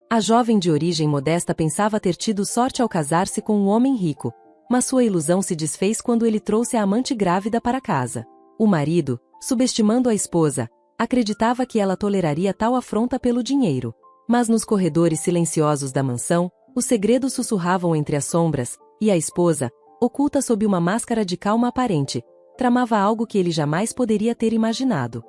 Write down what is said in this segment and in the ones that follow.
A jovem de origem modesta pensava ter tido sorte ao casar-se com um homem rico, mas sua ilusão se desfez quando ele trouxe a amante grávida para casa. O marido, subestimando a esposa, acreditava que ela toleraria tal afronta pelo dinheiro. Mas nos corredores silenciosos da mansão, os segredos sussurravam entre as sombras, e a esposa, oculta sob uma máscara de calma aparente, tramava algo que ele jamais poderia ter imaginado.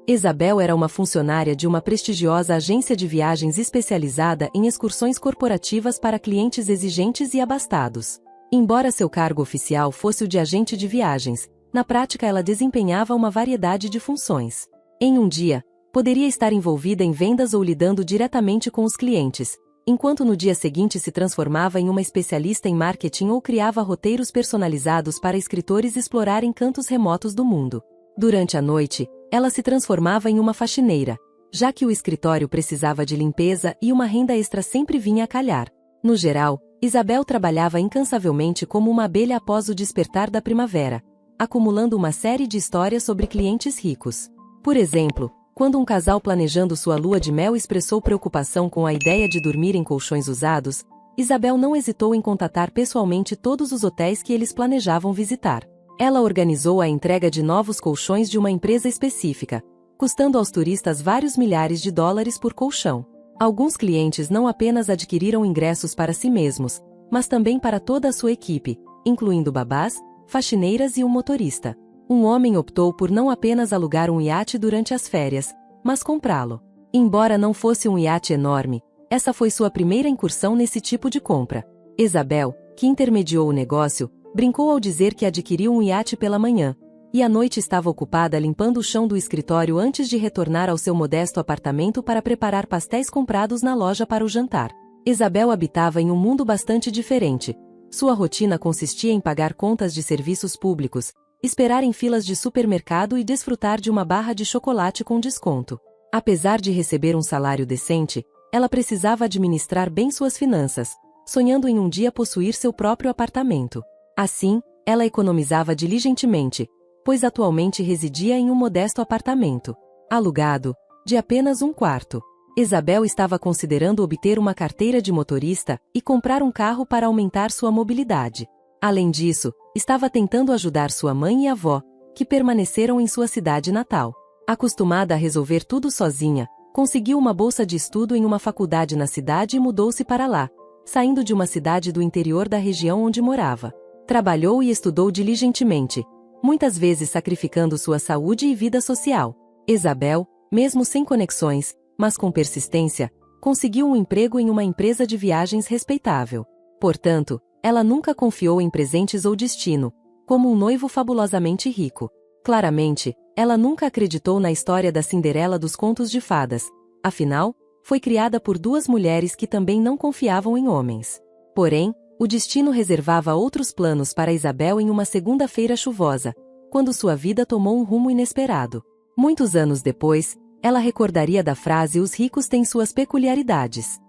Isabel era uma funcionária de uma prestigiosa agência de viagens especializada em excursões corporativas para clientes exigentes e abastados. Embora seu cargo oficial fosse o de agente de viagens, na prática ela desempenhava uma variedade de funções. Em um dia, poderia estar envolvida em vendas ou lidando diretamente com os clientes, enquanto no dia seguinte se transformava em uma especialista em marketing ou criava roteiros personalizados para escritores explorarem cantos remotos do mundo. Durante a noite, ela se transformava em uma faxineira, já que o escritório precisava de limpeza e uma renda extra sempre vinha a calhar. No geral, Isabel trabalhava incansavelmente como uma abelha após o despertar da primavera, acumulando uma série de histórias sobre clientes ricos. Por exemplo, quando um casal planejando sua lua de mel expressou preocupação com a ideia de dormir em colchões usados, Isabel não hesitou em contatar pessoalmente todos os hotéis que eles planejavam visitar. Ela organizou a entrega de novos colchões de uma empresa específica, custando aos turistas vários milhares de dólares por colchão. Alguns clientes não apenas adquiriram ingressos para si mesmos, mas também para toda a sua equipe, incluindo babás, faxineiras e um motorista. Um homem optou por não apenas alugar um iate durante as férias, mas comprá-lo. Embora não fosse um iate enorme, essa foi sua primeira incursão nesse tipo de compra. Isabel, que intermediou o negócio, brincou ao dizer que adquiriu um iate pela manhã, e à noite estava ocupada limpando o chão do escritório antes de retornar ao seu modesto apartamento para preparar pastéis comprados na loja para o jantar. Isabel habitava em um mundo bastante diferente. Sua rotina consistia em pagar contas de serviços públicos, esperar em filas de supermercado e desfrutar de uma barra de chocolate com desconto. Apesar de receber um salário decente, ela precisava administrar bem suas finanças, sonhando em um dia possuir seu próprio apartamento. Assim, ela economizava diligentemente, pois atualmente residia em um modesto apartamento, alugado, de apenas um quarto. Isabel estava considerando obter uma carteira de motorista e comprar um carro para aumentar sua mobilidade. Além disso, estava tentando ajudar sua mãe e avó, que permaneceram em sua cidade natal. Acostumada a resolver tudo sozinha, conseguiu uma bolsa de estudo em uma faculdade na cidade e mudou-se para lá, saindo de uma cidade do interior da região onde morava. Trabalhou e estudou diligentemente, muitas vezes sacrificando sua saúde e vida social. Isabel, mesmo sem conexões, mas com persistência, conseguiu um emprego em uma empresa de viagens respeitável. Portanto, ela nunca confiou em presentes ou destino, como um noivo fabulosamente rico. Claramente, ela nunca acreditou na história da Cinderela dos contos de fadas. Afinal, foi criada por duas mulheres que também não confiavam em homens. Porém, o destino reservava outros planos para Isabel em uma segunda-feira chuvosa, quando sua vida tomou um rumo inesperado. Muitos anos depois, ela recordaria da frase "Os ricos têm suas peculiaridades".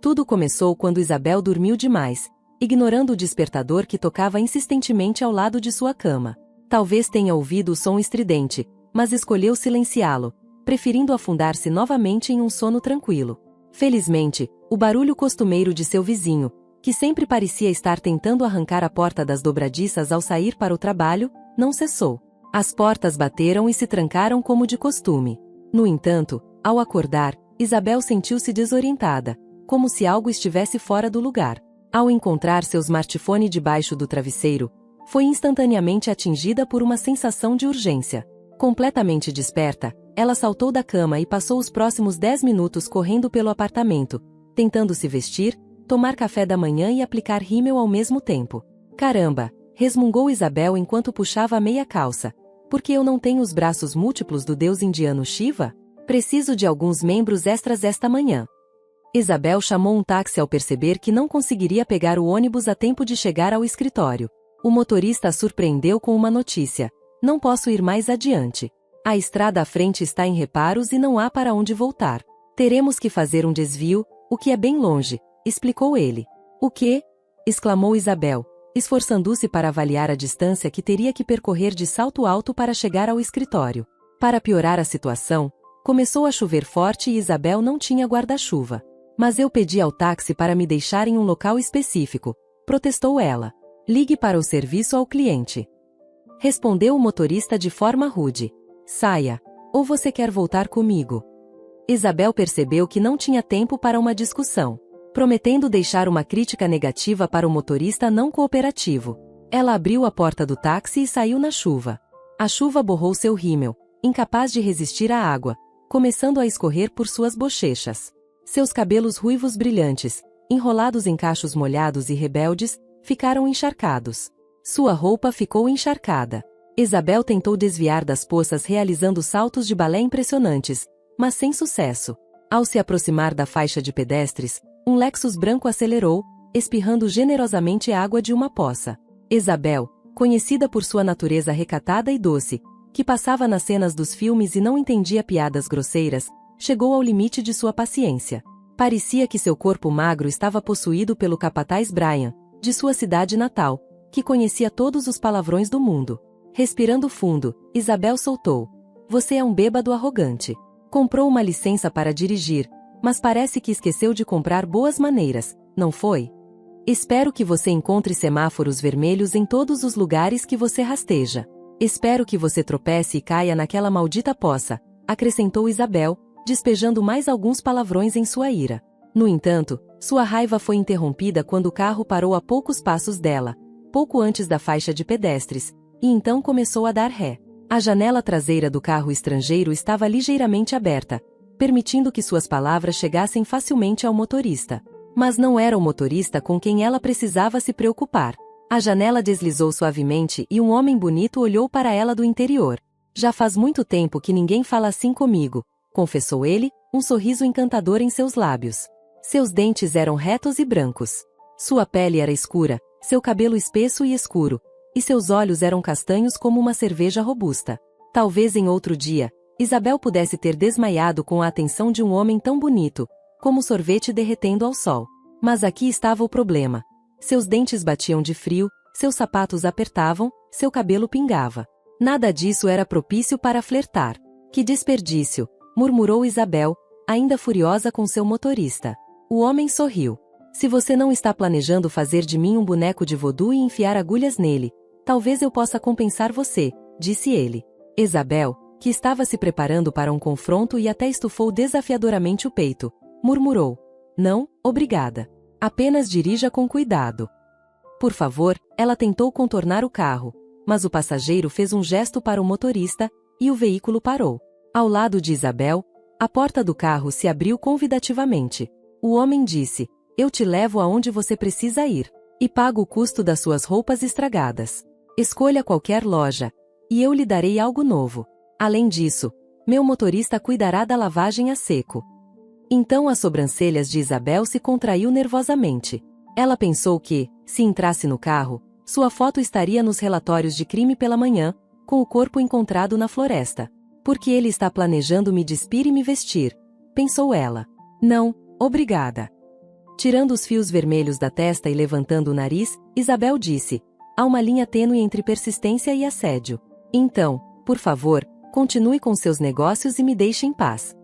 Tudo começou quando Isabel dormiu demais, ignorando o despertador que tocava insistentemente ao lado de sua cama. Talvez tenha ouvido o som estridente, mas escolheu silenciá-lo, preferindo afundar-se novamente em um sono tranquilo. Felizmente, o barulho costumeiro de seu vizinho, que sempre parecia estar tentando arrancar a porta das dobradiças ao sair para o trabalho, não cessou. As portas bateram e se trancaram como de costume. No entanto, ao acordar, Isabel sentiu-se desorientada, como se algo estivesse fora do lugar. Ao encontrar seu smartphone debaixo do travesseiro, foi instantaneamente atingida por uma sensação de urgência. Completamente desperta, ela saltou da cama e passou os próximos 10 minutos correndo pelo apartamento, tentando se vestir, tomar café da manhã e aplicar rímel ao mesmo tempo. Caramba, resmungou Isabel enquanto puxava a meia calça. Porque eu não tenho os braços múltiplos do deus indiano Shiva? Preciso de alguns membros extras esta manhã. Isabel chamou um táxi ao perceber que não conseguiria pegar o ônibus a tempo de chegar ao escritório. O motorista a surpreendeu com uma notícia: "Não posso ir mais adiante. A estrada à frente está em reparos e não há para onde voltar. Teremos que fazer um desvio, o que é bem longe", explicou ele. "O quê?", exclamou Isabel, esforçando-se para avaliar a distância que teria que percorrer de salto alto para chegar ao escritório. Para piorar a situação, Começou a chover forte e Isabel não tinha guarda-chuva. Mas eu pedi ao táxi para me deixar em um local específico, protestou ela. Ligue para o serviço ao cliente. Respondeu o motorista de forma rude. Saia. Ou você quer voltar comigo? Isabel percebeu que não tinha tempo para uma discussão. Prometendo deixar uma crítica negativa para o motorista não cooperativo. Ela abriu a porta do táxi e saiu na chuva. A chuva borrou seu rímel, incapaz de resistir à água, começando a escorrer por suas bochechas. Seus cabelos ruivos brilhantes, enrolados em cachos molhados e rebeldes, ficaram encharcados. Sua roupa ficou encharcada. Isabel tentou desviar das poças realizando saltos de balé impressionantes, mas sem sucesso. Ao se aproximar da faixa de pedestres, um Lexus branco acelerou, espirrando generosamente água de uma poça. Isabel, conhecida por sua natureza recatada e doce, que passava nas cenas dos filmes e não entendia piadas grosseiras, chegou ao limite de sua paciência. Parecia que seu corpo magro estava possuído pelo capataz Brian, de sua cidade natal, que conhecia todos os palavrões do mundo. Respirando fundo, Isabel soltou. Você é um bêbado arrogante. Comprou uma licença para dirigir, mas parece que esqueceu de comprar boas maneiras, não foi? Espero que você encontre semáforos vermelhos em todos os lugares que você rasteja. Espero que você tropece e caia naquela maldita poça, acrescentou Isabel, despejando mais alguns palavrões em sua ira. No entanto, sua raiva foi interrompida quando o carro parou a poucos passos dela, pouco antes da faixa de pedestres, e então começou a dar ré. A janela traseira do carro estrangeiro estava ligeiramente aberta, permitindo que suas palavras chegassem facilmente ao motorista. Mas não era o motorista com quem ela precisava se preocupar. A janela deslizou suavemente e um homem bonito olhou para ela do interior. Já faz muito tempo que ninguém fala assim comigo, confessou ele, um sorriso encantador em seus lábios. Seus dentes eram retos e brancos. Sua pele era escura, seu cabelo espesso e escuro, e seus olhos eram castanhos como uma cerveja robusta. Talvez em outro dia, Isabel pudesse ter desmaiado com a atenção de um homem tão bonito, como sorvete derretendo ao sol. Mas aqui estava o problema. Seus dentes batiam de frio, seus sapatos apertavam, seu cabelo pingava. Nada disso era propício para flertar. Que desperdício, murmurou Isabel, ainda furiosa com seu motorista. O homem sorriu. Se você não está planejando fazer de mim um boneco de voodoo e enfiar agulhas nele, talvez eu possa compensar você, disse ele. Isabel, que estava se preparando para um confronto e até estufou desafiadoramente o peito, murmurou. Não, obrigada. Apenas dirija com cuidado. Por favor, ela tentou contornar o carro, mas o passageiro fez um gesto para o motorista, e o veículo parou. Ao lado de Isabel, a porta do carro se abriu convidativamente. O homem disse, eu te levo aonde você precisa ir, e pago o custo das suas roupas estragadas. Escolha qualquer loja, e eu lhe darei algo novo. Além disso, meu motorista cuidará da lavagem a seco. Então as sobrancelhas de Isabel se contraiu nervosamente. Ela pensou que, se entrasse no carro, sua foto estaria nos relatórios de crime pela manhã, com o corpo encontrado na floresta. Porque ele está planejando me despir e me vestir, pensou ela. Não, obrigada. Tirando os fios vermelhos da testa e levantando o nariz, Isabel disse, há uma linha tênue entre persistência e assédio. Então, por favor, continue com seus negócios e me deixe em paz.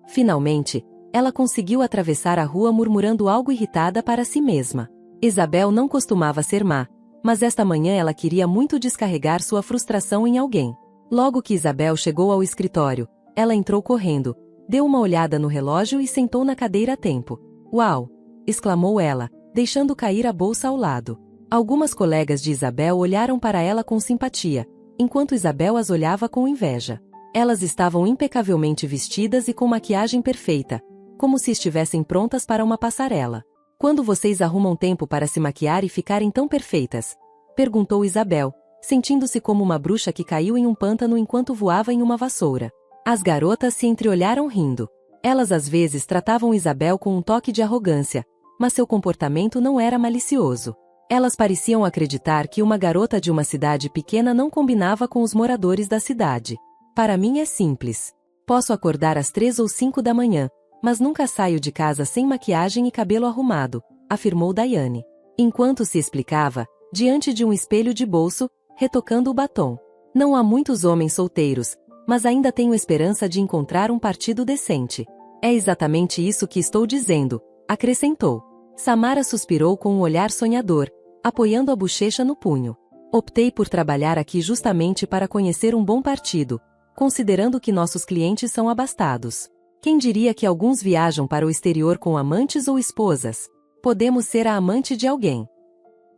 Finalmente, ela conseguiu atravessar a rua murmurando algo irritada para si mesma. Isabel não costumava ser má, mas esta manhã ela queria muito descarregar sua frustração em alguém. Logo que Isabel chegou ao escritório, ela entrou correndo, deu uma olhada no relógio e sentou na cadeira a tempo. Uau! Exclamou ela, deixando cair a bolsa ao lado. Algumas colegas de Isabel olharam para ela com simpatia, enquanto Isabel as olhava com inveja. Elas estavam impecavelmente vestidas e com maquiagem perfeita, como se estivessem prontas para uma passarela. Quando vocês arrumam tempo para se maquiar e ficarem tão perfeitas? Perguntou Isabel, sentindo-se como uma bruxa que caiu em um pântano enquanto voava em uma vassoura. As garotas se entreolharam rindo. Elas às vezes tratavam Isabel com um toque de arrogância, mas seu comportamento não era malicioso. Elas pareciam acreditar que uma garota de uma cidade pequena não combinava com os moradores da cidade. Para mim é simples. Posso acordar às 3 ou 5 da manhã, mas nunca saio de casa sem maquiagem e cabelo arrumado, afirmou Daiane. Enquanto se explicava, diante de um espelho de bolso, retocando o batom. Não há muitos homens solteiros, mas ainda tenho esperança de encontrar um partido decente. É exatamente isso que estou dizendo, acrescentou. Samara suspirou com um olhar sonhador, apoiando a bochecha no punho. Optei por trabalhar aqui justamente para conhecer um bom partido, considerando que nossos clientes são abastados. Quem diria que alguns viajam para o exterior com amantes ou esposas? Podemos ser a amante de alguém.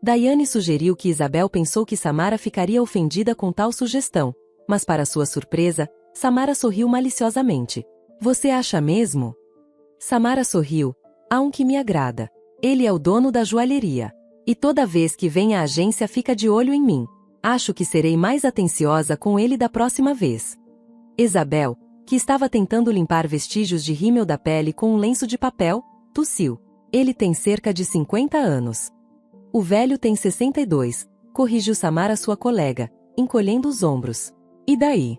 Daiane sugeriu que Isabel pensou que Samara ficaria ofendida com tal sugestão, mas para sua surpresa, Samara sorriu maliciosamente. Você acha mesmo? Samara sorriu. Há um que me agrada. Ele é o dono da joalheria. E toda vez que vem à agência fica de olho em mim. Acho que serei mais atenciosa com ele da próxima vez. Isabel, que estava tentando limpar vestígios de rímel da pele com um lenço de papel, tossiu. Ele tem cerca de 50 anos. O velho tem 62, corrigiu Samara sua colega, encolhendo os ombros. E daí?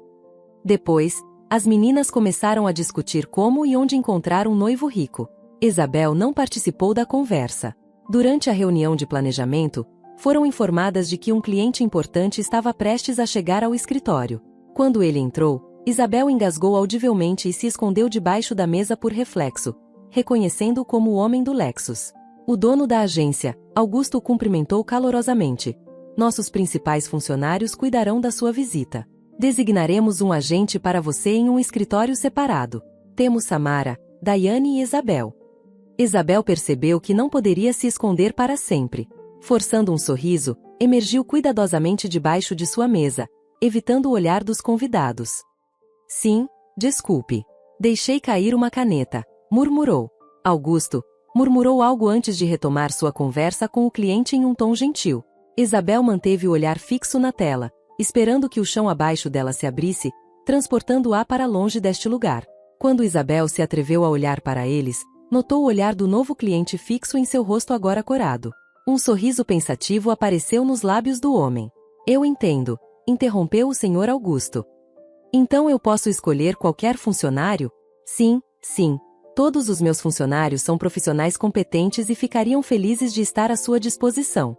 Depois, as meninas começaram a discutir como e onde encontrar um noivo rico. Isabel não participou da conversa. Durante a reunião de planejamento, foram informadas de que um cliente importante estava prestes a chegar ao escritório. Quando ele entrou, Isabel engasgou audivelmente e se escondeu debaixo da mesa por reflexo, reconhecendo-o como o homem do Lexus. O dono da agência, Augusto, o cumprimentou calorosamente. Nossos principais funcionários cuidarão da sua visita. Designaremos um agente para você em um escritório separado. Temos Samara, Daiane e Isabel. Isabel percebeu que não poderia se esconder para sempre. Forçando um sorriso, emergiu cuidadosamente debaixo de sua mesa, evitando o olhar dos convidados. Sim, desculpe. Deixei cair uma caneta, murmurou. Augusto murmurou algo antes de retomar sua conversa com o cliente em um tom gentil. Isabel manteve o olhar fixo na tela, esperando que o chão abaixo dela se abrisse, transportando-a para longe deste lugar. Quando Isabel se atreveu a olhar para eles, notou o olhar do novo cliente fixo em seu rosto agora corado. Um sorriso pensativo apareceu nos lábios do homem. Eu entendo, interrompeu o Sr. Augusto. Então eu posso escolher qualquer funcionário? Sim, sim. Todos os meus funcionários são profissionais competentes e ficariam felizes de estar à sua disposição.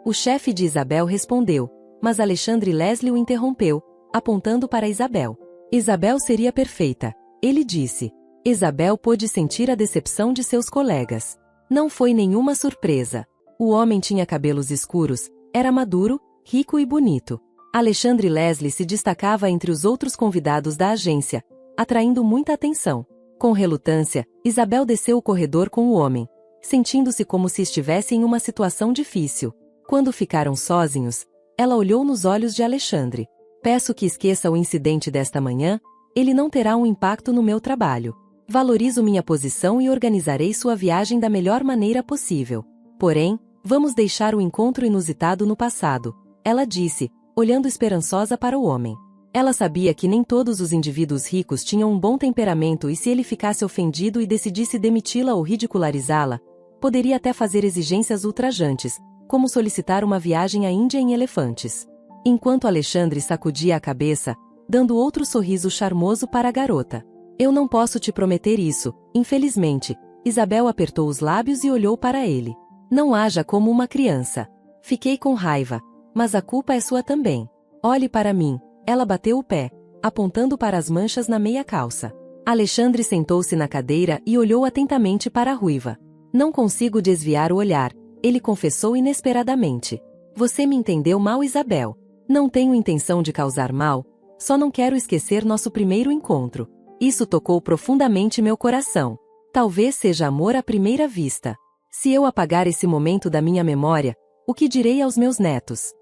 O chefe de Isabel respondeu, mas Alexandre Leslie o interrompeu, apontando para Isabel. Isabel seria perfeita, ele disse. Isabel pôde sentir a decepção de seus colegas. Não foi nenhuma surpresa. O homem tinha cabelos escuros, era maduro, rico e bonito. Alexandre Leslie se destacava entre os outros convidados da agência, atraindo muita atenção. Com relutância, Isabel desceu o corredor com o homem, sentindo-se como se estivesse em uma situação difícil. Quando ficaram sozinhos, ela olhou nos olhos de Alexandre. Peço que esqueça o incidente desta manhã, ele não terá um impacto no meu trabalho. Valorizo minha posição e organizarei sua viagem da melhor maneira possível. Porém, vamos deixar o encontro inusitado no passado, ela disse, olhando esperançosa para o homem. Ela sabia que nem todos os indivíduos ricos tinham um bom temperamento e se ele ficasse ofendido e decidisse demiti-la ou ridicularizá-la, poderia até fazer exigências ultrajantes, como solicitar uma viagem à Índia em elefantes. Enquanto Alexandre sacudia a cabeça, dando outro sorriso charmoso para a garota. Eu não posso te prometer isso, infelizmente. Isabel apertou os lábios e olhou para ele. Não haja como uma criança. Fiquei com raiva, mas a culpa é sua também. Olhe para mim. Ela bateu o pé, apontando para as manchas na meia calça. Alexandre sentou-se na cadeira e olhou atentamente para a ruiva. Não consigo desviar o olhar, ele confessou inesperadamente. Você me entendeu mal, Isabel. Não tenho intenção de causar mal, só não quero esquecer nosso primeiro encontro. Isso tocou profundamente meu coração. Talvez seja amor à primeira vista. Se eu apagar esse momento da minha memória, o que direi aos meus netos?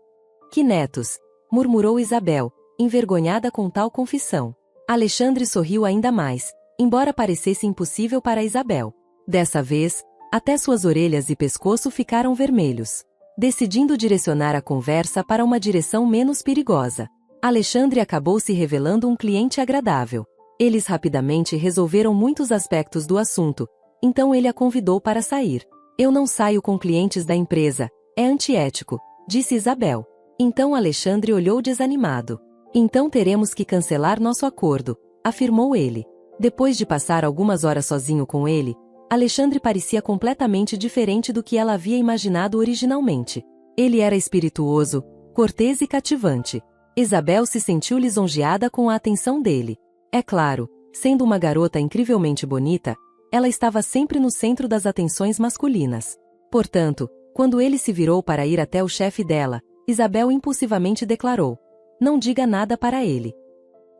Que netos? Murmurou Isabel, envergonhada com tal confissão. Alexandre sorriu ainda mais, embora parecesse impossível para Isabel. Dessa vez, até suas orelhas e pescoço ficaram vermelhos. Decidindo direcionar a conversa para uma direção menos perigosa, Alexandre acabou se revelando um cliente agradável. Eles rapidamente resolveram muitos aspectos do assunto, então ele a convidou para sair. Eu não saio com clientes da empresa, é antiético, disse Isabel. Então Alexandre olhou desanimado. Então teremos que cancelar nosso acordo, afirmou ele. Depois de passar algumas horas sozinho com ele, Alexandre parecia completamente diferente do que ela havia imaginado originalmente. Ele era espirituoso, cortês e cativante. Isabel se sentiu lisonjeada com a atenção dele. É claro, sendo uma garota incrivelmente bonita, ela estava sempre no centro das atenções masculinas. Portanto, quando ele se virou para ir até o chefe dela, Isabel impulsivamente declarou: "Não diga nada para ele."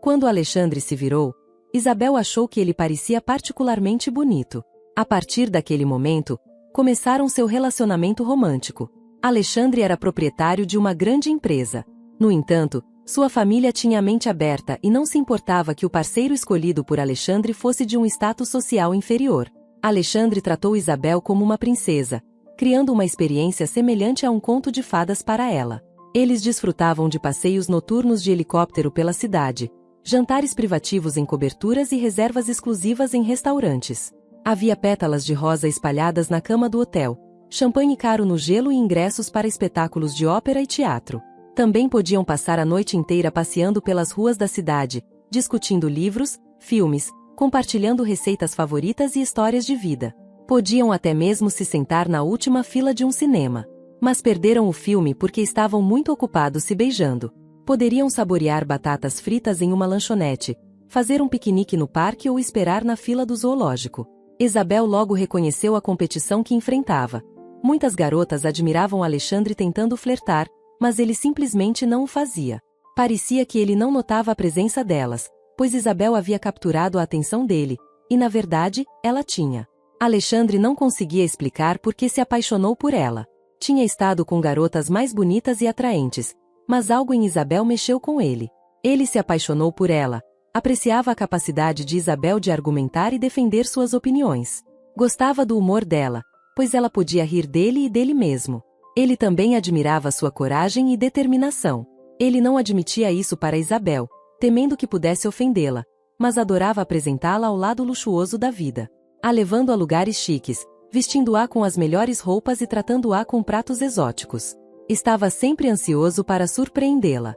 Quando Alexandre se virou, Isabel achou que ele parecia particularmente bonito. A partir daquele momento, começaram seu relacionamento romântico. Alexandre era proprietário de uma grande empresa. No entanto, sua família tinha a mente aberta e não se importava que o parceiro escolhido por Alexandre fosse de um status social inferior. Alexandre tratou Isabel como uma princesa, criando uma experiência semelhante a um conto de fadas para ela. Eles desfrutavam de passeios noturnos de helicóptero pela cidade, jantares privativos em coberturas e reservas exclusivas em restaurantes. Havia pétalas de rosa espalhadas na cama do hotel, champanhe caro no gelo e ingressos para espetáculos de ópera e teatro. Também podiam passar a noite inteira passeando pelas ruas da cidade, discutindo livros, filmes, compartilhando receitas favoritas e histórias de vida. Podiam até mesmo se sentar na última fila de um cinema. Mas perderam o filme porque estavam muito ocupados se beijando. Poderiam saborear batatas fritas em uma lanchonete, fazer um piquenique no parque ou esperar na fila do zoológico. Isabel logo reconheceu a competição que enfrentava. Muitas garotas admiravam Alexandre tentando flertar, mas ele simplesmente não o fazia. Parecia que ele não notava a presença delas, pois Isabel havia capturado a atenção dele, e na verdade, ela tinha. Alexandre não conseguia explicar por que se apaixonou por ela. Tinha estado com garotas mais bonitas e atraentes, mas algo em Isabel mexeu com ele. Ele se apaixonou por ela, apreciava a capacidade de Isabel de argumentar e defender suas opiniões. Gostava do humor dela, pois ela podia rir dele e dele mesmo. Ele também admirava sua coragem e determinação. Ele não admitia isso para Isabel, temendo que pudesse ofendê-la, mas adorava apresentá-la ao lado luxuoso da vida. A levando a lugares chiques, vestindo-a com as melhores roupas e tratando-a com pratos exóticos. Estava sempre ansioso para surpreendê-la.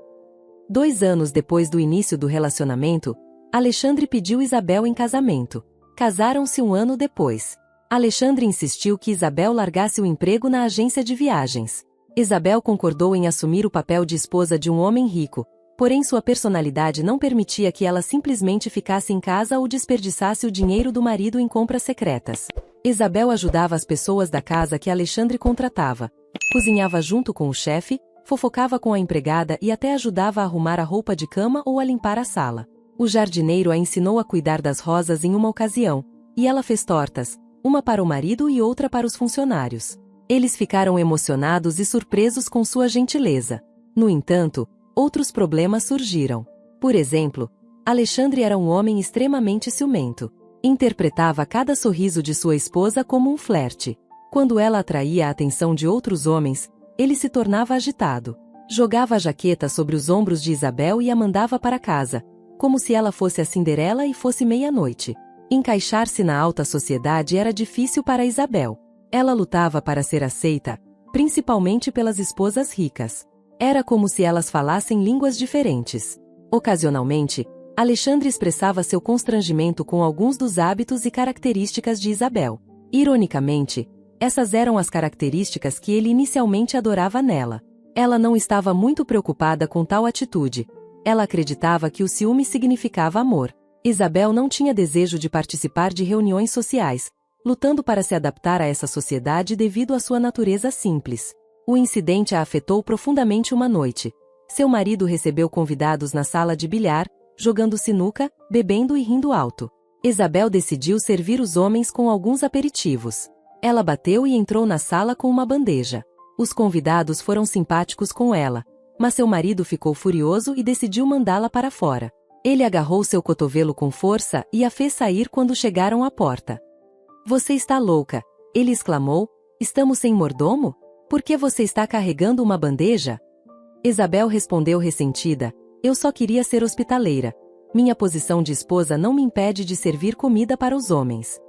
2 anos depois do início do relacionamento, Alexandre pediu Isabel em casamento. Casaram-se 1 ano depois. Alexandre insistiu que Isabel largasse o emprego na agência de viagens. Isabel concordou em assumir o papel de esposa de um homem rico, porém sua personalidade não permitia que ela simplesmente ficasse em casa ou desperdiçasse o dinheiro do marido em compras secretas. Isabel ajudava as pessoas da casa que Alexandre contratava, cozinhava junto com o chefe, fofocava com a empregada e até ajudava a arrumar a roupa de cama ou a limpar a sala. O jardineiro a ensinou a cuidar das rosas em uma ocasião, e ela fez tortas, uma para o marido e outra para os funcionários. Eles ficaram emocionados e surpresos com sua gentileza. No entanto, outros problemas surgiram. Por exemplo, Alexandre era um homem extremamente ciumento. Interpretava cada sorriso de sua esposa como um flerte. Quando ela atraía a atenção de outros homens, ele se tornava agitado. Jogava a jaqueta sobre os ombros de Isabel e a mandava para casa, como se ela fosse a Cinderela e fosse meia-noite. Encaixar-se na alta sociedade era difícil para Isabel. Ela lutava para ser aceita, principalmente pelas esposas ricas. Era como se elas falassem línguas diferentes. Ocasionalmente, Alexandre expressava seu constrangimento com alguns dos hábitos e características de Isabel. Ironicamente, essas eram as características que ele inicialmente adorava nela. Ela não estava muito preocupada com tal atitude. Ela acreditava que o ciúme significava amor. Isabel não tinha desejo de participar de reuniões sociais, lutando para se adaptar a essa sociedade devido à sua natureza simples. O incidente a afetou profundamente uma noite. Seu marido recebeu convidados na sala de bilhar, jogando sinuca, bebendo e rindo alto. Isabel decidiu servir os homens com alguns aperitivos. Ela bateu e entrou na sala com uma bandeja. Os convidados foram simpáticos com ela, mas seu marido ficou furioso e decidiu mandá-la para fora. Ele agarrou seu cotovelo com força e a fez sair quando chegaram à porta. "Você está louca", ele exclamou. "Estamos sem mordomo? Por que você está carregando uma bandeja?" Isabel respondeu ressentida: "Eu só queria ser hospitaleira. Minha posição de esposa não me impede de servir comida para os homens."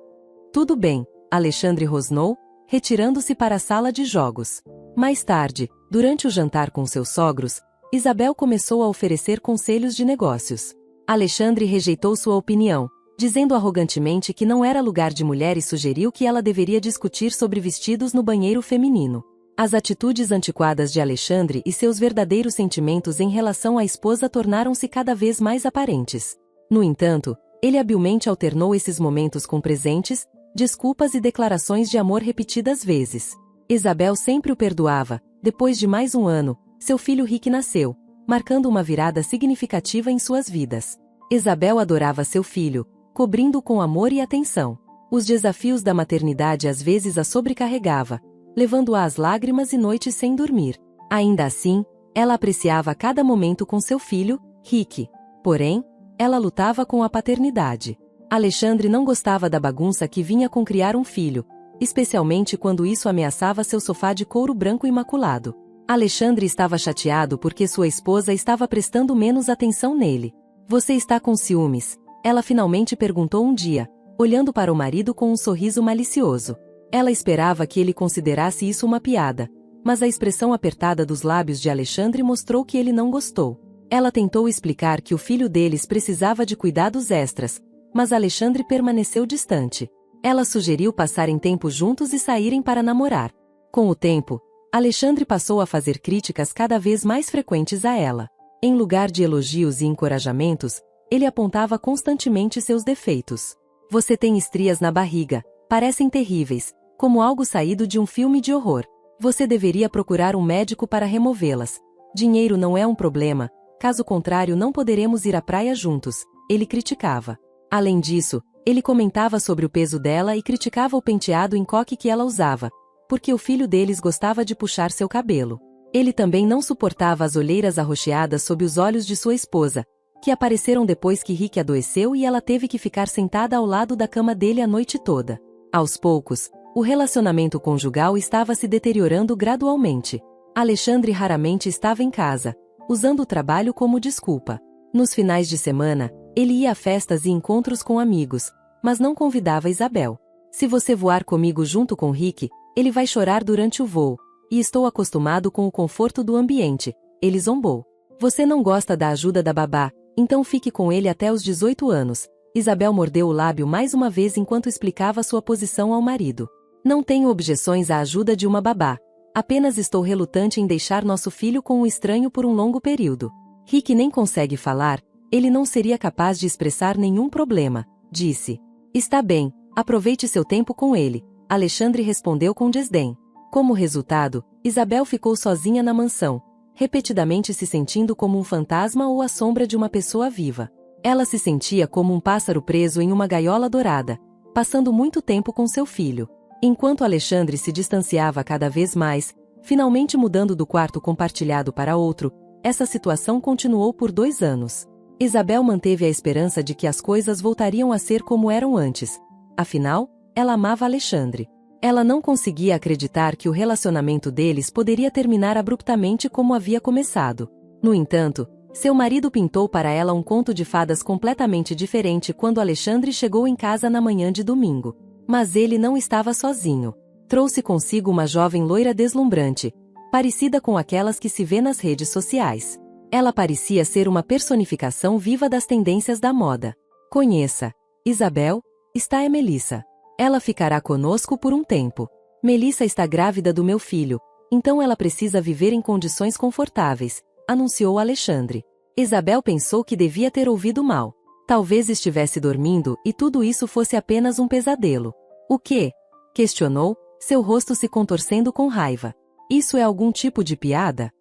"Tudo bem", Alexandre rosnou, retirando-se para a sala de jogos. Mais tarde, durante o jantar com seus sogros, Isabel começou a oferecer conselhos de negócios. Alexandre rejeitou sua opinião, dizendo arrogantemente que não era lugar de mulher e sugeriu que ela deveria discutir sobre vestidos no banheiro feminino. As atitudes antiquadas de Alexandre e seus verdadeiros sentimentos em relação à esposa tornaram-se cada vez mais aparentes. No entanto, ele habilmente alternou esses momentos com presentes, desculpas e declarações de amor repetidas vezes. Isabel sempre o perdoava. Depois de mais um ano, seu filho Rick nasceu, marcando uma virada significativa em suas vidas. Isabel adorava seu filho, cobrindo-o com amor e atenção. Os desafios da maternidade às vezes a sobrecarregava, levando-a às lágrimas e noites sem dormir. Ainda assim, ela apreciava cada momento com seu filho, Rick. Porém, ela lutava com a paternidade. Alexandre não gostava da bagunça que vinha com criar um filho, especialmente quando isso ameaçava seu sofá de couro branco imaculado. Alexandre estava chateado porque sua esposa estava prestando menos atenção nele. "Você está com ciúmes?" Ela finalmente perguntou um dia, olhando para o marido com um sorriso malicioso. Ela esperava que ele considerasse isso uma piada, mas a expressão apertada dos lábios de Alexandre mostrou que ele não gostou. Ela tentou explicar que o filho deles precisava de cuidados extras, mas Alexandre permaneceu distante. Ela sugeriu passarem tempo juntos e saírem para namorar. Com o tempo, Alexandre passou a fazer críticas cada vez mais frequentes a ela. Em lugar de elogios e encorajamentos, ele apontava constantemente seus defeitos. "Você tem estrias na barriga, parecem terríveis, como algo saído de um filme de horror. Você deveria procurar um médico para removê-las. Dinheiro não é um problema, caso contrário não poderemos ir à praia juntos", ele criticava. Além disso, ele comentava sobre o peso dela e criticava o penteado em coque que ela usava, porque o filho deles gostava de puxar seu cabelo. Ele também não suportava as olheiras arroxeadas sob os olhos de sua esposa, que apareceram depois que Rick adoeceu e ela teve que ficar sentada ao lado da cama dele a noite toda. Aos poucos, o relacionamento conjugal estava se deteriorando gradualmente. Alexandre raramente estava em casa, usando o trabalho como desculpa. Nos finais de semana, ele ia a festas e encontros com amigos, mas não convidava Isabel. "Se você voar comigo junto com Rick, ele vai chorar durante o voo, e estou acostumado com o conforto do ambiente", ele zombou. "Você não gosta da ajuda da babá, então fique com ele até os 18 anos. Isabel mordeu o lábio mais uma vez enquanto explicava sua posição ao marido. "Não tenho objeções à ajuda de uma babá. Apenas estou relutante em deixar nosso filho com um estranho por um longo período. Rick nem consegue falar, ele não seria capaz de expressar nenhum problema", disse. "Está bem, aproveite seu tempo com ele", Alexandre respondeu com desdém. Como resultado, Isabel ficou sozinha na mansão, repetidamente se sentindo como um fantasma ou a sombra de uma pessoa viva. Ela se sentia como um pássaro preso em uma gaiola dourada, passando muito tempo com seu filho. Enquanto Alexandre se distanciava cada vez mais, finalmente mudando do quarto compartilhado para outro, essa situação continuou por 2 anos. Isabel manteve a esperança de que as coisas voltariam a ser como eram antes. Afinal, ela amava Alexandre. Ela não conseguia acreditar que o relacionamento deles poderia terminar abruptamente como havia começado. No entanto, seu marido pintou para ela um conto de fadas completamente diferente quando Alexandre chegou em casa na manhã de domingo. Mas ele não estava sozinho. Trouxe consigo uma jovem loira deslumbrante, parecida com aquelas que se vê nas redes sociais. Ela parecia ser uma personificação viva das tendências da moda. "Conheça. Isabel, está é Melissa. Ela ficará conosco por um tempo. Melissa está grávida do meu filho, então ela precisa viver em condições confortáveis", anunciou Alexandre. Isabel pensou que devia ter ouvido mal. Talvez estivesse dormindo e tudo isso fosse apenas um pesadelo. "O quê?", questionou, seu rosto se contorcendo com raiva. "Isso é algum tipo de piada?"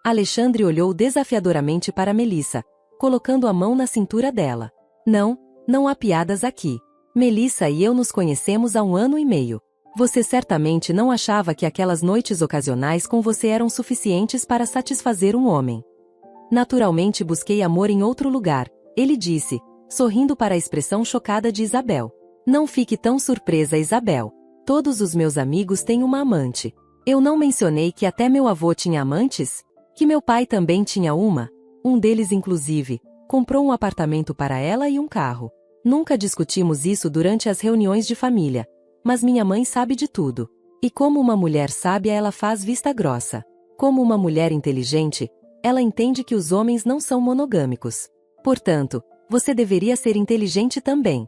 Alexandre olhou desafiadoramente para Melissa, colocando a mão na cintura dela. "Não, não há piadas aqui. Melissa e eu nos conhecemos há 1 ano e meio. Você certamente não achava que aquelas noites ocasionais com você eram suficientes para satisfazer um homem. Naturalmente busquei amor em outro lugar", ele disse, sorrindo para a expressão chocada de Isabel. "Não fique tão surpresa, Isabel. Todos os meus amigos têm uma amante. Eu não mencionei que até meu avô tinha amantes? Que meu pai também tinha uma? Um deles, inclusive, comprou um apartamento para ela e um carro. Nunca discutimos isso durante as reuniões de família, mas minha mãe sabe de tudo. E como uma mulher sábia, ela faz vista grossa. Como uma mulher inteligente, ela entende que os homens não são monogâmicos. Portanto, você deveria ser inteligente também."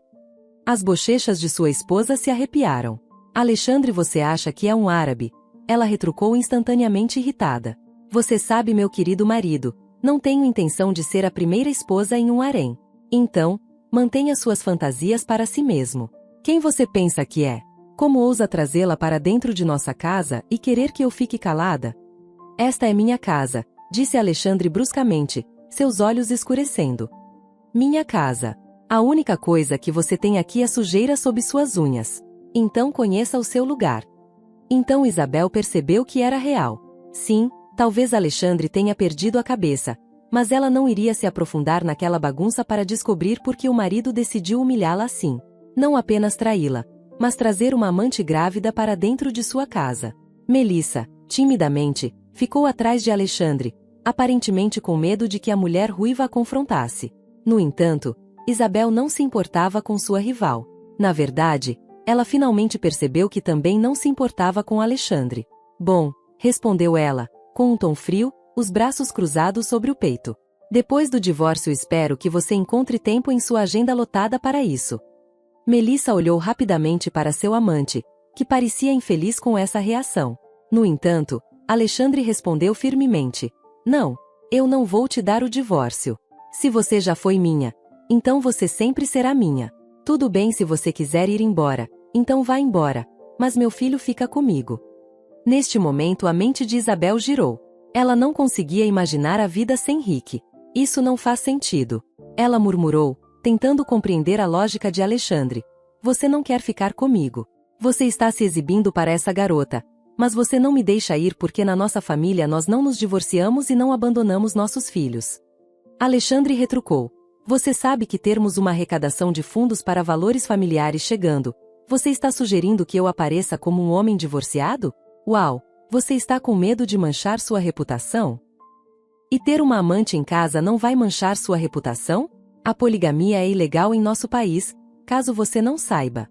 As bochechas de sua esposa se arrepiaram. "Alexandre, você acha que é um árabe? ela retrucou instantaneamente irritada. Você sabe, meu querido marido, não tenho intenção de ser a primeira esposa em um harém. Então, mantenha suas fantasias para si mesmo. Quem você pensa que é? Como ousa trazê-la para dentro de nossa casa e querer que eu fique calada? Esta é minha casa, disse Alexandre bruscamente, seus olhos escurecendo. Minha casa. A única coisa que você tem aqui é sujeira sob suas unhas. Então conheça o seu lugar. Então Isabel percebeu que era real. Sim, talvez Alexandre tenha perdido a cabeça, mas ela não iria se aprofundar naquela bagunça para descobrir por que o marido decidiu humilhá-la assim. Não apenas traí-la, mas trazer uma amante grávida para dentro de sua casa. Melissa, timidamente, ficou atrás de Alexandre, aparentemente com medo de que a mulher ruiva a confrontasse. No entanto, Isabel não se importava com sua rival. Na verdade, ela finalmente percebeu que também não se importava com Alexandre. Bom, respondeu ela, com um tom frio, os braços cruzados sobre o peito. Depois do divórcio espero que você encontre tempo em sua agenda lotada para isso. Melissa olhou rapidamente para seu amante, que parecia infeliz com essa reação. No entanto, Alexandre respondeu firmemente. Não, eu não vou te dar o divórcio. Se você já foi minha, então você sempre será minha. Tudo bem se você quiser ir embora, então vá embora, mas meu filho fica comigo. Neste momento a mente de Isabel girou. Ela não conseguia imaginar a vida sem Rick. Isso não faz sentido. Ela murmurou, tentando compreender a lógica de Alexandre. Você não quer ficar comigo. Você está se exibindo para essa garota, mas você não me deixa ir porque na nossa família nós não nos divorciamos e não abandonamos nossos filhos. Alexandre retrucou. Você sabe que termos uma arrecadação de fundos para valores familiares chegando. Você está sugerindo que eu apareça como um homem divorciado? Uau! Você está com medo de manchar sua reputação? E ter uma amante em casa não vai manchar sua reputação? A poligamia é ilegal em nosso país, caso você não saiba.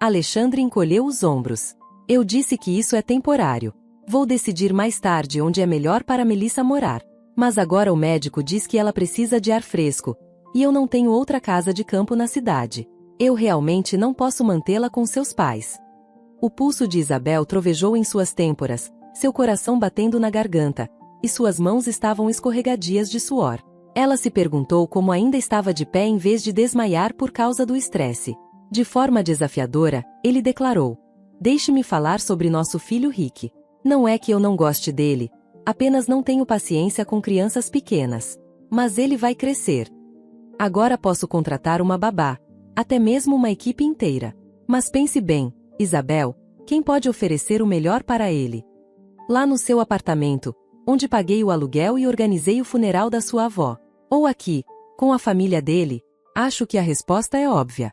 Alexandre encolheu os ombros. Eu disse que isso é temporário. Vou decidir mais tarde onde é melhor para Melissa morar. Mas agora o médico diz que ela precisa de ar fresco, e eu não tenho outra casa de campo na cidade. Eu realmente não posso mantê-la com seus pais. O pulso de Isabel trovejou em suas têmporas, seu coração batendo na garganta, e suas mãos estavam escorregadias de suor. Ela se perguntou como ainda estava de pé em vez de desmaiar por causa do estresse. De forma desafiadora, ele declarou: Deixe-me falar sobre nosso filho Rick. Não é que eu não goste dele, apenas não tenho paciência com crianças pequenas. Mas ele vai crescer. Agora posso contratar uma babá, até mesmo uma equipe inteira. Mas pense bem, Isabel, quem pode oferecer o melhor para ele? Lá no seu apartamento, onde paguei o aluguel e organizei o funeral da sua avó. Ou aqui, com a família dele? Acho que a resposta é óbvia.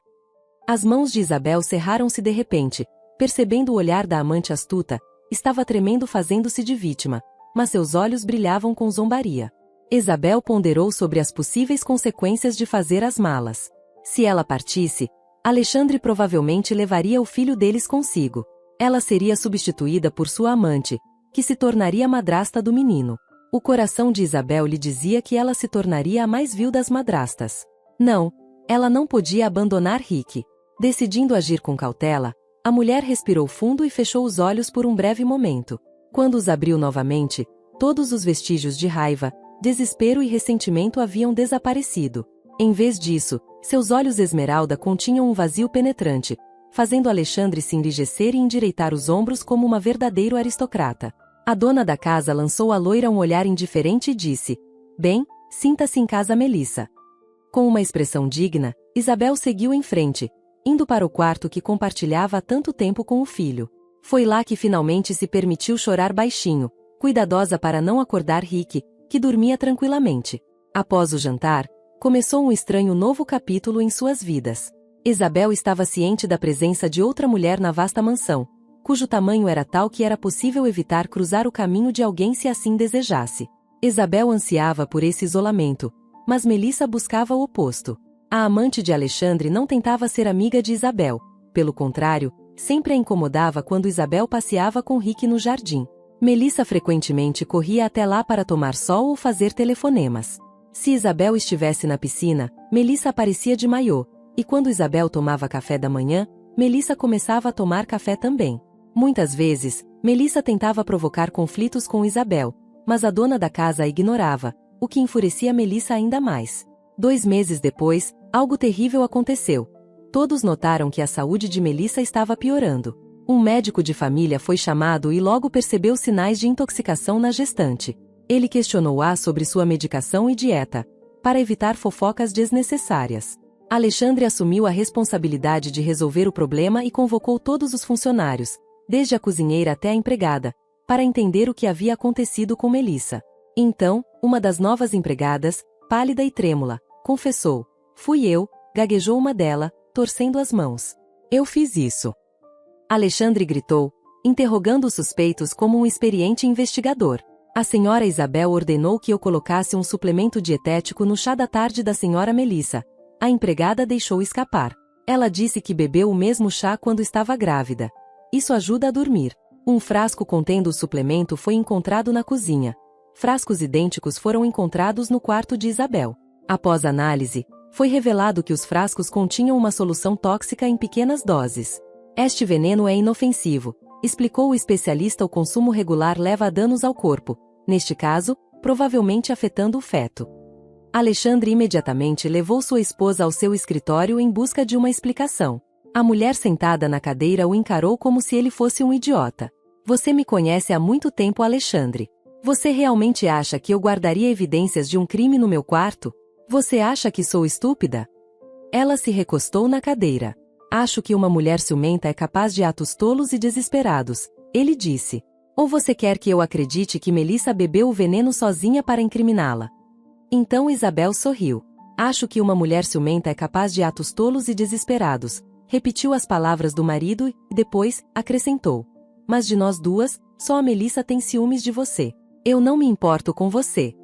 As mãos de Isabel cerraram-se de repente, percebendo o olhar da amante astuta, estava tremendo fazendo-se de vítima, mas seus olhos brilhavam com zombaria. Isabel ponderou sobre as possíveis consequências de fazer as malas. Se ela partisse, Alexandre provavelmente levaria o filho deles consigo. Ela seria substituída por sua amante, que se tornaria madrasta do menino. O coração de Isabel lhe dizia que ela se tornaria a mais vil das madrastas. Não, ela não podia abandonar Rick. Decidindo agir com cautela, a mulher respirou fundo e fechou os olhos por um breve momento. Quando os abriu novamente, todos os vestígios de raiva, desespero e ressentimento haviam desaparecido. Em vez disso, seus olhos esmeralda continham um vazio penetrante, fazendo Alexandre se enrijecer e endireitar os ombros como uma verdadeiro aristocrata. A dona da casa lançou à loira um olhar indiferente e disse: Bem, sinta-se em casa, Melissa. Com uma expressão digna, Isabel seguiu em frente, indo para o quarto que compartilhava há tanto tempo com o filho. Foi lá que finalmente se permitiu chorar baixinho, cuidadosa para não acordar Rick, que dormia tranquilamente. Após o jantar, começou um estranho novo capítulo em suas vidas. Isabel estava ciente da presença de outra mulher na vasta mansão, cujo tamanho era tal que era possível evitar cruzar o caminho de alguém se assim desejasse. Isabel ansiava por esse isolamento, mas Melissa buscava o oposto. A amante de Alexandre não tentava ser amiga de Isabel, pelo contrário, sempre a incomodava quando Isabel passeava com Rick no jardim. Melissa frequentemente corria até lá para tomar sol ou fazer telefonemas. Se Isabel estivesse na piscina, Melissa aparecia de maiô, e quando Isabel tomava café da manhã, Melissa começava a tomar café também. Muitas vezes, Melissa tentava provocar conflitos com Isabel, mas a dona da casa a ignorava, o que enfurecia Melissa ainda mais. 2 meses depois, algo terrível aconteceu. Todos notaram que a saúde de Melissa estava piorando. Um médico de família foi chamado e logo percebeu sinais de intoxicação na gestante. Ele questionou-a sobre sua medicação e dieta, para evitar fofocas desnecessárias. Alexandre assumiu a responsabilidade de resolver o problema e convocou todos os funcionários, desde a cozinheira até a empregada, para entender o que havia acontecido com Melissa. Então, uma das novas empregadas, pálida e trêmula, confessou: "Fui eu", gaguejou uma dela, torcendo as mãos. "Eu fiz isso." Alexandre gritou, interrogando os suspeitos como um experiente investigador. "A senhora Isabel ordenou que eu colocasse um suplemento dietético no chá da tarde da senhora Melissa." A empregada deixou escapar. "Ela disse que bebeu o mesmo chá quando estava grávida. Isso ajuda a dormir." Um frasco contendo o suplemento foi encontrado na cozinha. Frascos idênticos foram encontrados no quarto de Isabel. Após análise, foi revelado que os frascos continham uma solução tóxica em pequenas doses. "Este veneno é inofensivo", explicou o especialista. "O consumo regular leva a danos ao corpo, neste caso, provavelmente afetando o feto." Alexandre imediatamente levou sua esposa ao seu escritório em busca de uma explicação. A mulher sentada na cadeira o encarou como se ele fosse um idiota. "Você me conhece há muito tempo, Alexandre. Você realmente acha que eu guardaria evidências de um crime no meu quarto? Você acha que sou estúpida?" Ela se recostou na cadeira. "Acho que uma mulher ciumenta é capaz de atos tolos e desesperados", ele disse. "Ou você quer que eu acredite que Melissa bebeu o veneno sozinha para incriminá-la?" Então Isabel sorriu. "Acho que uma mulher ciumenta é capaz de atos tolos e desesperados", repetiu as palavras do marido e, depois, acrescentou: "Mas de nós duas, só a Melissa tem ciúmes de você. Eu não me importo com você."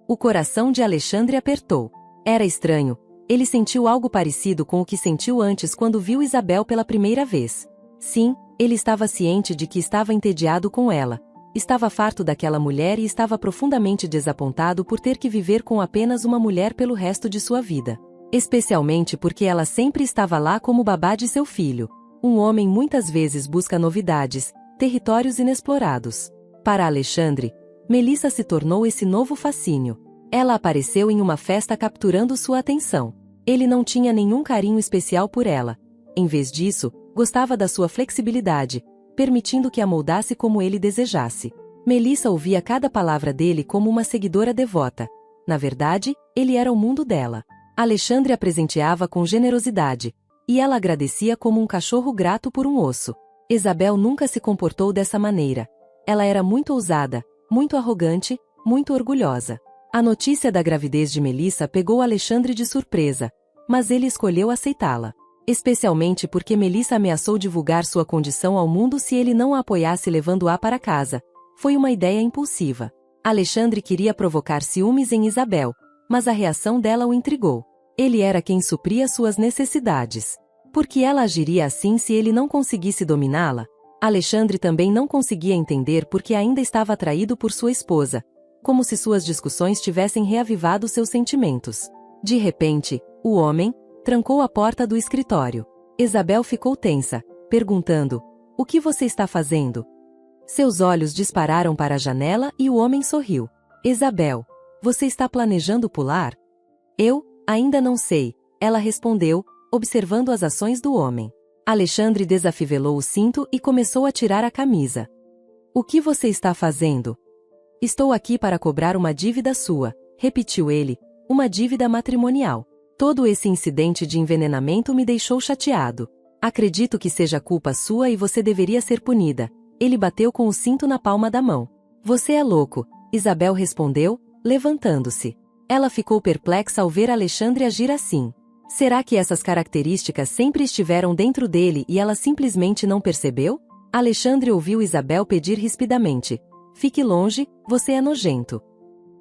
O coração de Alexandre apertou. Era estranho. Ele sentiu algo parecido com o que sentiu antes quando viu Isabel pela primeira vez. Sim, ele estava ciente de que estava entediado com ela. Estava farto daquela mulher e estava profundamente desapontado por ter que viver com apenas uma mulher pelo resto de sua vida. Especialmente porque ela sempre estava lá como babá de seu filho. Um homem muitas vezes busca novidades, territórios inexplorados. Para Alexandre, Melissa se tornou esse novo fascínio. Ela apareceu em uma festa capturando sua atenção. Ele não tinha nenhum carinho especial por ela. Em vez disso, gostava da sua flexibilidade, permitindo que a moldasse como ele desejasse. Melissa ouvia cada palavra dele como uma seguidora devota. Na verdade, ele era o mundo dela. Alexandre a presenteava com generosidade, e ela agradecia como um cachorro grato por um osso. Isabel nunca se comportou dessa maneira. Ela era muito ousada, muito arrogante, muito orgulhosa. A notícia da gravidez de Melissa pegou Alexandre de surpresa, mas ele escolheu aceitá-la. Especialmente porque Melissa ameaçou divulgar sua condição ao mundo se ele não a apoiasse levando-a para casa. Foi uma ideia impulsiva. Alexandre queria provocar ciúmes em Isabel, mas a reação dela o intrigou. Ele era quem supria suas necessidades. Por que ela agiria assim se ele não conseguisse dominá-la? Alexandre também não conseguia entender por que ainda estava atraído por sua esposa, como se suas discussões tivessem reavivado seus sentimentos. De repente, o homem trancou a porta do escritório. Isabel ficou tensa, perguntando: "O que você está fazendo?" Seus olhos dispararam para a janela e o homem sorriu. "Isabel, você está planejando pular?" "Eu, ainda não sei", ela respondeu, observando as ações do homem. Alexandre desafivelou o cinto e começou a tirar a camisa. "O que você está fazendo?" "Estou aqui para cobrar uma dívida sua", repetiu ele, "uma dívida matrimonial. Todo esse incidente de envenenamento me deixou chateado. Acredito que seja culpa sua e você deveria ser punida." Ele bateu com o cinto na palma da mão. "Você é louco", Isabel respondeu, levantando-se. Ela ficou perplexa ao ver Alexandre agir assim. Será que essas características sempre estiveram dentro dele e ela simplesmente não percebeu? Alexandre ouviu Isabel pedir rispidamente: "Fique longe, você é nojento."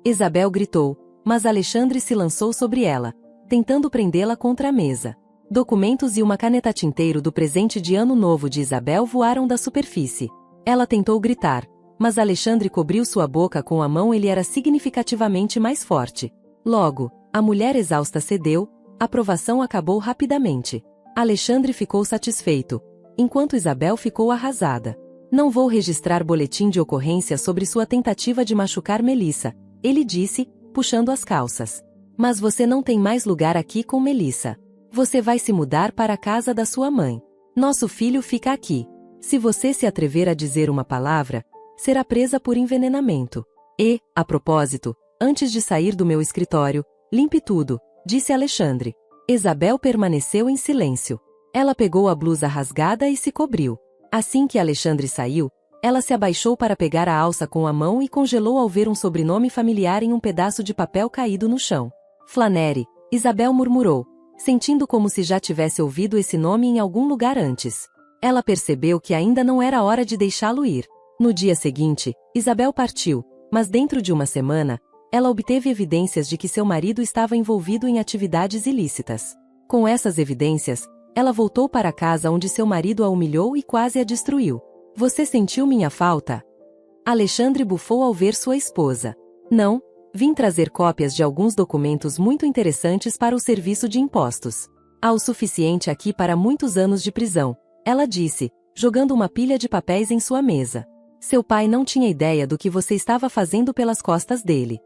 Isabel gritou, mas Alexandre se lançou sobre ela, tentando prendê-la contra a mesa. Documentos e uma caneta tinteiro do presente de Ano Novo de Isabel voaram da superfície. Ela tentou gritar, mas Alexandre cobriu sua boca com a mão. Ele era significativamente mais forte. Logo, a mulher exausta cedeu. A provação acabou rapidamente. Alexandre ficou satisfeito, enquanto Isabel ficou arrasada. Não vou registrar boletim de ocorrência sobre sua tentativa de machucar Melissa, ele disse, puxando as calças. Mas você não tem mais lugar aqui com Melissa. Você vai se mudar para a casa da sua mãe. Nosso filho fica aqui. Se você se atrever a dizer uma palavra, será presa por envenenamento. E, a propósito, antes de sair do meu escritório, limpe tudo, disse Alexandre. Isabel permaneceu em silêncio. Ela pegou a blusa rasgada e se cobriu. Assim que Alexandre saiu, ela se abaixou para pegar a alça com a mão e congelou ao ver um sobrenome familiar em um pedaço de papel caído no chão. Flannery, Isabel murmurou, sentindo como se já tivesse ouvido esse nome em algum lugar antes. Ela percebeu que ainda não era hora de deixá-lo ir. No dia seguinte, Isabel partiu, mas dentro de uma semana, ela obteve evidências de que seu marido estava envolvido em atividades ilícitas. Com essas evidências, ela voltou para a casa onde seu marido a humilhou e quase a destruiu. Você sentiu minha falta? Alexandre bufou ao ver sua esposa. Não, vim trazer cópias de alguns documentos muito interessantes para o serviço de impostos. Há o suficiente aqui para muitos anos de prisão, ela disse, jogando uma pilha de papéis em sua mesa. Seu pai não tinha ideia do que você estava fazendo pelas costas dele.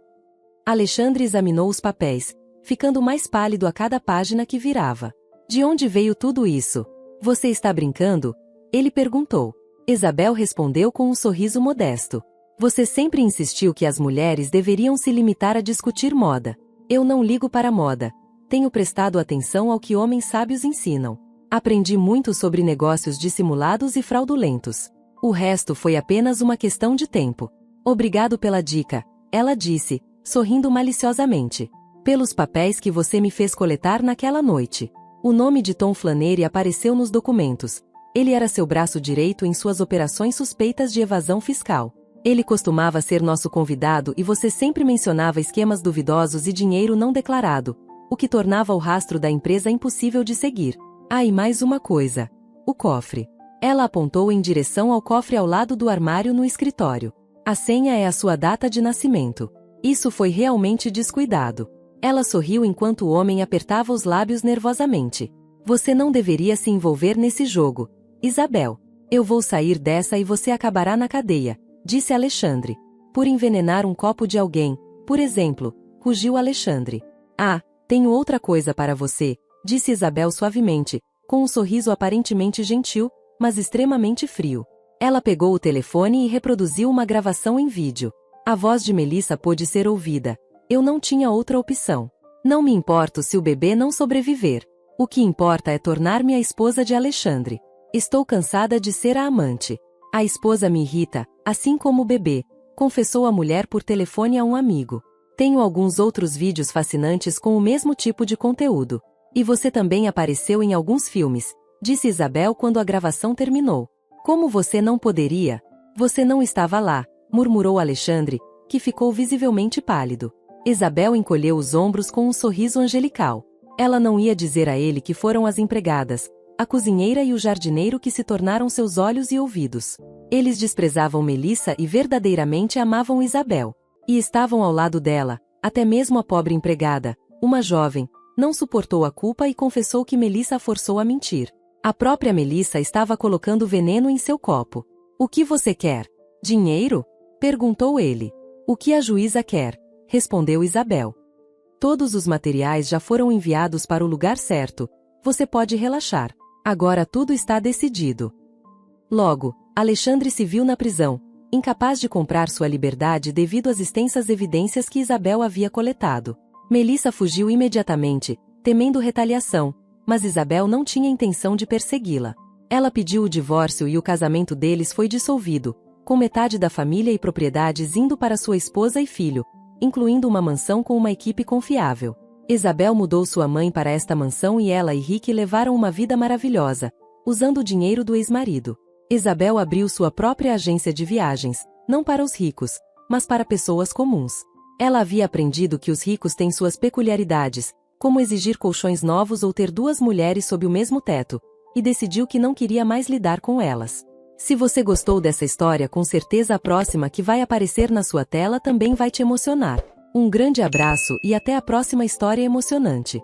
Alexandre examinou os papéis, ficando mais pálido a cada página que virava. De onde veio tudo isso? Você está brincando? Ele perguntou. Isabel respondeu com um sorriso modesto. Você sempre insistiu que as mulheres deveriam se limitar a discutir moda. Eu não ligo para moda. Tenho prestado atenção ao que homens sábios ensinam. Aprendi muito sobre negócios dissimulados e fraudulentos. O resto foi apenas uma questão de tempo. Obrigado pela dica, ela disse, sorrindo maliciosamente. Pelos papéis que você me fez coletar naquela noite. O nome de Tom Flannery apareceu nos documentos. Ele era seu braço direito em suas operações suspeitas de evasão fiscal. Ele costumava ser nosso convidado e você sempre mencionava esquemas duvidosos e dinheiro não declarado, o que tornava o rastro da empresa impossível de seguir. Ah, e mais uma coisa. O cofre. Ela apontou em direção ao cofre ao lado do armário no escritório. A senha é a sua data de nascimento. Isso foi realmente descuidado. Ela sorriu enquanto o homem apertava os lábios nervosamente. Você não deveria se envolver nesse jogo, Isabel. Eu vou sair dessa e você acabará na cadeia, disse Alexandre. Por envenenar um copo de alguém, por exemplo, rugiu Alexandre. Ah, tenho outra coisa para você, disse Isabel suavemente, com um sorriso aparentemente gentil, mas extremamente frio. Ela pegou o telefone e reproduziu uma gravação em vídeo. A voz de Melissa pôde ser ouvida. Eu não tinha outra opção. Não me importo se o bebê não sobreviver. O que importa é tornar-me a esposa de Alexandre. Estou cansada de ser a amante. A esposa me irrita, assim como o bebê, confessou a mulher por telefone a um amigo. Tenho alguns outros vídeos fascinantes com o mesmo tipo de conteúdo. E você também apareceu em alguns filmes, disse Isabel quando a gravação terminou. Como você não poderia? Você não estava lá, murmurou Alexandre, que ficou visivelmente pálido. Isabel encolheu os ombros com um sorriso angelical. Ela não ia dizer a ele que foram as empregadas, a cozinheira e o jardineiro que se tornaram seus olhos e ouvidos. Eles desprezavam Melissa e verdadeiramente amavam Isabel. E estavam ao lado dela, até mesmo a pobre empregada, uma jovem, não suportou a culpa e confessou que Melissa a forçou a mentir. A própria Melissa estava colocando veneno em seu copo. O que você quer? Dinheiro? Perguntou ele. O que a juíza quer? Respondeu Isabel. Todos os materiais já foram enviados para o lugar certo. Você pode relaxar. Agora tudo está decidido. Logo, Alexandre se viu na prisão, incapaz de comprar sua liberdade devido às extensas evidências que Isabel havia coletado. Melissa fugiu imediatamente, temendo retaliação, mas Isabel não tinha intenção de persegui-la. Ela pediu o divórcio e o casamento deles foi dissolvido, com metade da família e propriedades indo para sua esposa e filho, incluindo uma mansão com uma equipe confiável. Isabel mudou sua mãe para esta mansão e ela e Rick levaram uma vida maravilhosa, usando o dinheiro do ex-marido. Isabel abriu sua própria agência de viagens, não para os ricos, mas para pessoas comuns. Ela havia aprendido que os ricos têm suas peculiaridades, como exigir colchões novos ou ter duas mulheres sob o mesmo teto, e decidiu que não queria mais lidar com elas. Se você gostou dessa história, com certeza a próxima que vai aparecer na sua tela também vai te emocionar. Um grande abraço e até a próxima história emocionante.